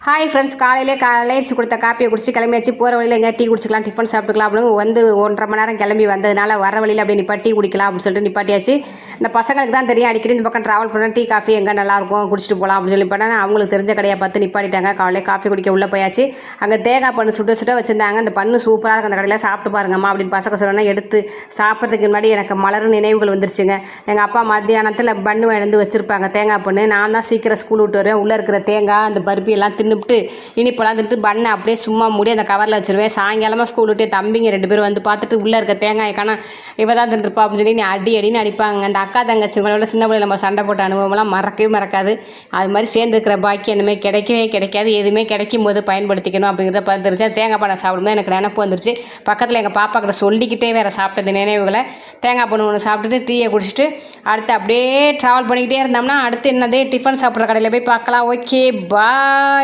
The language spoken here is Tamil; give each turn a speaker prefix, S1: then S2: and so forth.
S1: ஹாய் ஃப்ரெண்ட்ஸ், காலையிலேச்சு கொடுத்த காப்பியை குடிச்சிட்டு கிளம்பியாச்சு. போகிற வழியில் எங்கே டீ குடிச்சிக்கலாம், டிஃபன் சாப்பிட்டுக்கலாம் அப்படின்னு வந்து 1.5 மணி நேரம் கிளம்பி வந்ததுனால வர வழியில் அப்படி நிப்பாட்டி குடிக்கலாம் அப்படின்னு சொல்லிட்டு நிப்பாட்டியாச்சு. இந்த பசங்களுக்கு தான் தெரியும், அடிக்கடி இந்த பக்கம் ட்ராவல் பண்ணால் டீ காஃபி எங்கே நல்லாயிருக்கும் குடிச்சிட்டு போகலாம் அப்படின்னு சொல்லி பண்ணால் அவங்களுக்கு தெரிஞ்ச கடையை பார்த்து நிப்பாட்டிட்டாங்க. காலையில் காஃபி குடிக்க உள்ளே போயாச்சு. அங்கே தேங்காய் பண்ணு சுட்ட வச்சுருந்தாங்க. அந்த பண்ணு சூப்பராக இருக்கும், அந்த கடையில் சாப்பிட்டு பாருங்கம்மா அப்படின்னு பசங்க சொல்லணும்னா எடுத்து சாப்பிட்றதுக்கு முன்னாடி எனக்கு மலரும் நினைவுகள் வந்துருச்சுங்க. எங்கள் அப்பா மத்தியானத்தில் பண்ணு எழுந்து வச்சுருப்பாங்க, தேங்காய் பண்ணு. நான் தான் சீக்கிரம் ஸ்கூல் விட்டு வருவேன். உள்ளே இருக்கிற தேங்காய் அந்த பருப்பி எல்லாம் தின்னுபிட்டு இனிப்பெல்லாம் திட்டு பண்ணை அப்படியே சும்மா மூடி அந்த கவரில் வச்சுருவேன். சாயங்காலமாக ஸ்கூல் விட்டு தம்பிங்க 2 பேரும் வந்து பார்த்துட்டு உள்ளே இருக்க தேங்காய்க்கான இவ தான் தின்றுப்பா அப்படின்னு சொல்லி நீ அடின்னு அடிப்பாங்க. அந்த அக்கா தங்கச்சிங்களோட சின்ன பிள்ளைல நம்ம சண்டை போட்ட அனுபவம்லாம் மறக்கவே மறக்காது. அது மாதிரி சேர்ந்துருக்கிற பாக்கி என்னமே கிடைக்கவே கிடைக்காது. எதுவுமே கிடைக்கும் போது பயன்படுத்திக்கணும் அப்படிங்கிறத பார்த்துருச்சு. தேங்காய் பண்ணை சாப்பிடும்போது எனக்கு நினப்பு வந்துருச்சு. பக்கத்தில் எங்கள் பாப்பா கிட்ட சொல்லிக்கிட்டே வேறு சாப்பிட்டது நினைவுகளை. தேங்காய் பண்ணு ஒன்று சாப்பிட்டுட்டு டீயை குடிச்சிட்டு அடுத்து அப்படியே ட்ராவல் பண்ணிக்கிட்டே இருந்தோம்னா அடுத்து என்னதே டிஃபன் சாப்பிட்ற கடையில் போய் பார்க்கலாம். ஓகே, பாய்.